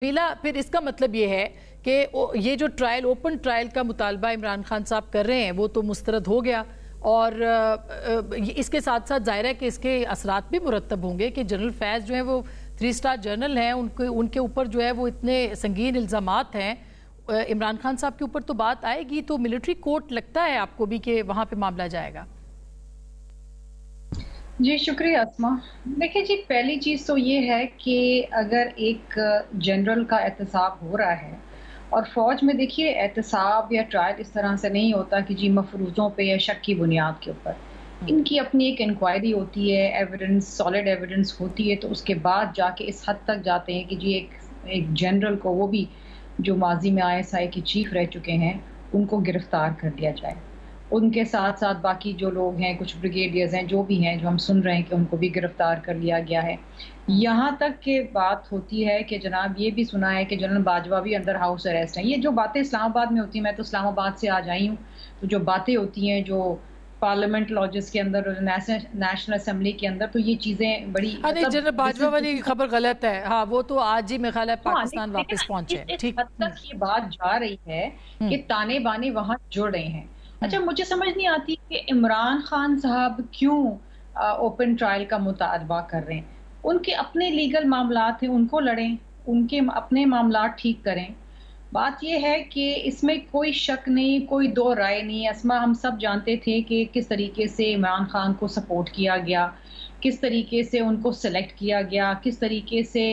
पीला फिर इसका मतलब ये है कि ये जो ट्रायल ओपन ट्रायल का मुतालबा इमरान खान साहब कर रहे हैं वो तो मुस्तरद हो गया और इसके साथ साथ ज़ाहिर है कि इसके असरात भी मुरतब होंगे कि जनरल फैज़ जो है वो 3 स्टार जनरल हैं, उनके ऊपर जो है वो इतने संगीन इल्ज़ामात हैं। इमरान खान साहब के ऊपर तो बात आएगी, तो मिलिट्री कोर्ट लगता है आपको भी कि वहाँ पे मामला जाएगा? जी शुक्रिया अस्मा। देखिए जी, पहली चीज़ तो ये है कि अगर एक जनरल का एहतसाब हो रहा है और फ़ौज में देखिए एहतसाब या ट्रायल इस तरह से नहीं होता कि जी मफरूज़ों पे या शक की बुनियाद के ऊपर। इनकी अपनी एक इंक्वायरी होती है, एविडेंस, सॉलिड एविडेंस होती है, तो उसके बाद जाके इस हद तक जाते हैं कि जी एक जनरल को, वो भी जो माजी में ISI के चीफ रह चुके हैं, उनको गिरफ्तार कर लिया जाए। उनके साथ साथ बाकी जो लोग हैं, कुछ ब्रिगेडियर्स हैं, जो भी हैं, जो हम सुन रहे हैं कि उनको भी गिरफ्तार कर लिया गया है। यहाँ तक के बात होती है कि जनाब ये भी सुना है कि जनरल बाजवा भी अंडर हाउस अरेस्ट हैं। ये जो बातें इस्लामाबाद में होती हैं, मैं तो इस्लामाबाद से आज आई हूँ, तो जो बातें होती हैं जो पार्लियामेंट लॉजेस के अंदर और नेशनल असेंबली के अंदर, तो ये चीजें बड़ी जनरल बाजवा वाली खबर गलत है। हाँ, वो तो आज ही मेरे ख्याल है पाकिस्तान वापस पहुंचे। ठीक, हद तक ये बात जा रही है कि ताने बाने वहां जुड़ रहे हैं। अच्छा, मुझे समझ नहीं आती कि इमरान खान साहब क्यों ओपन ट्रायल का मुतालबा कर रहे हैं। उनके अपने लीगल मामलात हैं, उनको लड़ें, उनके अपने मामलात ठीक करें। बात यह है कि इसमें कोई शक नहीं, कोई दो राय नहीं। अस्मा, हम सब जानते थे कि किस तरीके से इमरान खान को सपोर्ट किया गया, किस तरीके से उनको सेलेक्ट किया गया, किस तरीके से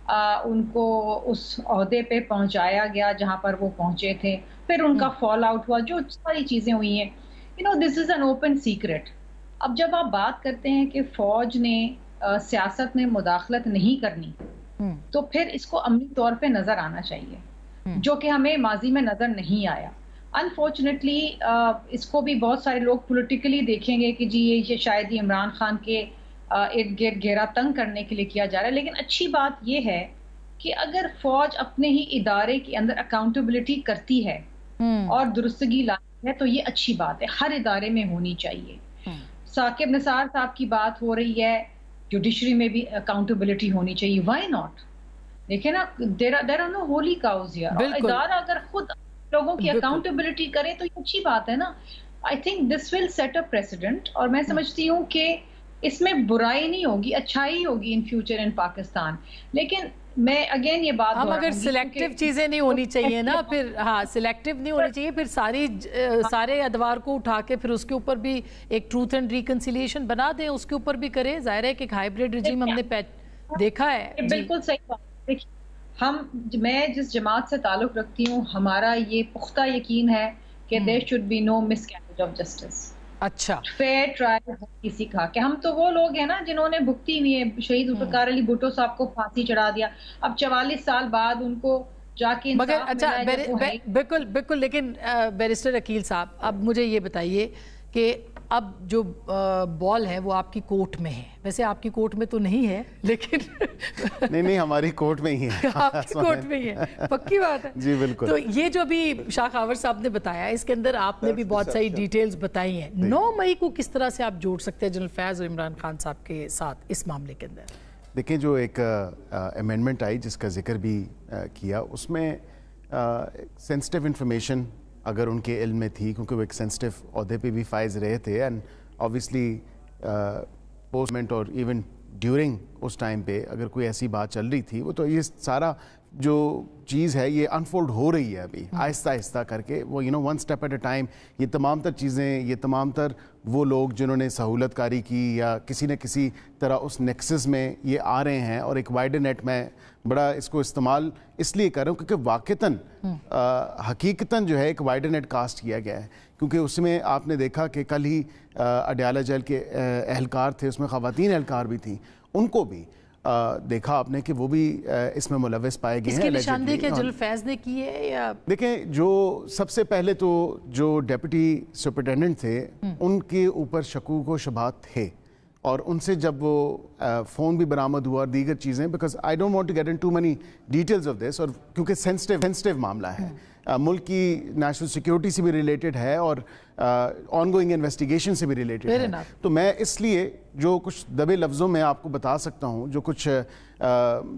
उनको उस ओहदे पे पहुंचाया गया जहां पर वो पहुंचे थे, फिर उनका फॉल आउट हुआ, जो सारी चीजें हुई हैं, this is an open secret. अब जब आप बात करते हैं कि फौज ने सियासत में मुदाखलत नहीं करनी, तो फिर इसको अमली तौर पे नजर आना चाहिए, जो कि हमें माजी में नजर नहीं आया। अनफॉर्चुनेटली इसको भी बहुत सारे लोग पॉलिटिकली देखेंगे कि जी ये शायद ही इमरान खान के इर्द गिर्द घेरा तंग करने के लिए किया जा रहा है। लेकिन अच्छी बात यह है कि अगर फौज अपने ही इदारे के अंदर अकाउंटेबिलिटी करती है और दुरुस्तगी लाती है, तो ये अच्छी बात है, हर इदारे में होनी चाहिए। साकिब निसार साहब की बात हो रही है, जुडिशरी में भी अकाउंटेबिलिटी होनी चाहिए। Why not? देखिए ना, there are no holy cows here. इदारा अगर खुद लोगों की अकाउंटेबिलिटी करे तो ये अच्छी बात है ना। I think this will set a president, और मैं समझती हूँ कि इसमें बुराई नहीं होगी, अच्छाई होगी इन फ्यूचर इन पाकिस्तान। लेकिन मैं अगेन ये बात, हम अगर सिलेक्टिव चीजें नहीं होनी चाहिए ना, फिर हाँ सिलेक्टिव नहीं होनी चाहिए, फिर सारे अदवार को उठा के फिर उसके ऊपर भी एक ट्रूथ एंड रिकंसिलिएशन बना दें, उसके ऊपर भी करें। जाहिर है कि हाइब्रिड रिजीम हमने देखा है। बिल्कुल सही बात। देखिए, मैं जिस जमात से ताल्लुक रखती हूँ, हमारा ये पुख्ता यकीन है कि there should be no miscarriage of justice. अच्छा, फेयर ट्रायल किसी का, कि हम तो वो लोग हैं ना जिन्होंने भुगती हुई है। शहीद जुल्फ़िकार अली भुट्टो साहब को फांसी चढ़ा दिया, अब 44 साल बाद उनको जाके मगर अच्छा बिल्कुल बिल्कुल। लेकिन बैरिस्टर अकील साहब, अब मुझे ये बताइए कि अब जो बॉल है वो आपकी कोर्ट में है। वैसे आपकी कोर्ट में तो नहीं है, लेकिन नहीं हमारी कोर्ट में ही है। आपकी कोर्ट में ही है, पक्की बात है जी बिल्कुल। तो ये जो भी शाह खावर साहब ने बताया, इसके अंदर आपने भी बहुत सारी डिटेल्स बताई हैं। 9 मई को किस तरह से आप जोड़ सकते हैं जनरल फैज़ और इमरान खान साहब के साथ इस मामले के अंदर? देखिए, जो एक अमेंडमेंट आई जिसका जिक्र भी किया, उसमें सेंसिटिव इंफॉर्मेशन अगर उनके इल्म में थी, क्योंकि वो एक सेंसिटिव ओहदे पे भी फाइज रहे थे, एंड ऑब्वियसली पोस्टमेंट और इवन ड्यूरिंग उस टाइम पे अगर कोई ऐसी बात चल रही थी, वो तो ये सारा जो चीज़ है ये अनफोल्ड हो रही है अभी आहिस्ता आहिस्ता करके, वो one step at a time. ये तमाम तर चीज़ें, ये तमाम तर वो लोग जिन्होंने सहूलत कारी की या किसी न किसी तरह उस नेक्सस में ये आ रहे हैं, और एक वाइडर नेट में बड़ा इसको इस्तेमाल इसलिए कर रहा हूँ क्योंकि वाक़तन हकीकतन जो है एक वाइडर नेट कास्ट किया गया है। क्योंकि उसमें आपने देखा कि कल ही अडयाला जेल के एहलकार थे, उसमें ख़वातीन एहलकार भी थी, उनको भी देखा आपने कि वो भी इसमें मुलव्वस पाए गए हैं। इसकी निशानदेही क्या जनरल फैज़ ने की है या? देखें, जो सबसे पहले तो जो डिप्टी सुपरिटेंडेंट थे उनके ऊपर शकूक व शुबहात थे, और उनसे जब वो फ़ोन भी बरामद हुआ और दीगर चीज़ें, because I don't want to get into money details of this, और क्योंकि सेंसिटिव मामला है, मुल्क की नेशनल सिक्योरिटी से भी रिलेटेड है और ऑन गोइंग इन्वेस्टिगेशन से भी रिलेटेड है। तो मैं इसलिए जो कुछ दबे लफ्ज़ों में आपको बता सकता हूँ, जो कुछ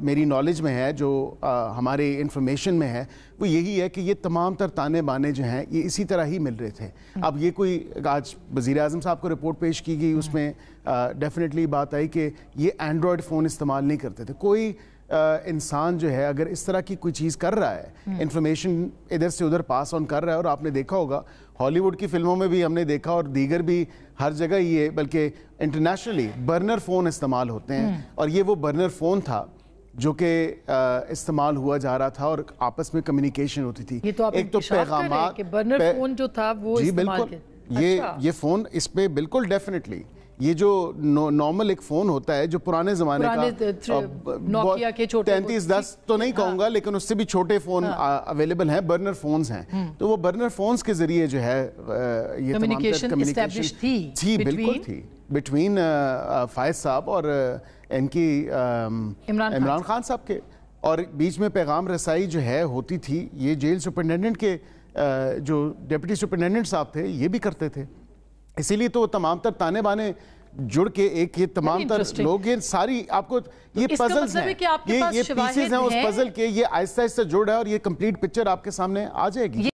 मेरी नॉलेज में है, जो हमारे इंफॉर्मेशन में है, वो यही है कि ये तमाम तर ताने बाने जो हैं ये इसी तरह ही मिल रहे थे। अब ये कोई आज वज़ीर आज़म साहब को रिपोर्ट पेश की गई, उसमें डेफिनेटली बात आई कि ये एंड्रॉयड फ़ोन इस्तेमाल नहीं करते थे। कोई इंसान जो है अगर इस तरह की कोई चीज़ कर रहा है, इंफॉर्मेशन इधर से उधर पास ऑन कर रहा है, और आपने देखा होगा हॉलीवुड की फिल्मों में भी हमने देखा और दीगर भी हर जगह ये, बल्कि इंटरनेशनली बर्नर फ़ोन इस्तेमाल होते हैं, और ये वो बर्नर फ़ोन था जो कि इस्तेमाल हुआ जा रहा था और आपस में कम्युनिकेशन होती थी। ये तो आप एक तो पैगामात, बर्नर फ़ोन जो था वो जी बिल्कुल, ये फ़ोन इस पे बिल्कुल डेफिनेटली ये जो नॉर्मल एक फ़ोन होता है जो पुराने ज़माने का नोकिया के छोटे 3310 तो नहीं कहूँगा, लेकिन उससे भी छोटे फ़ोन अवेलेबल हैं, बर्नर फ़ोन्स हैं। तो वो बर्नर फ़ोन्स के ज़रिए जो है ये कम्युनिकेशन थी, बिल्कुल थी बिटवीन फायद साहब और इनकी इमरान खान साहब के, और बीच में पैगाम रसाई जो है होती थी। ये जेल सुपरिटेंडेंट के जो डिप्टी सुपरिटेंडेंट साहब थे ये भी करते थे। इसीलिए तो तमाम तर ताने बाने जुड़ के एक ये तमाम तर लोग, ये सारी आपको ये पजल्स हैं, ये पीसेस हैं उस पजल के, ये आहिस्ता आहिस्ता जुड़ रहा है और ये कंप्लीट पिक्चर आपके सामने आ जाएगी।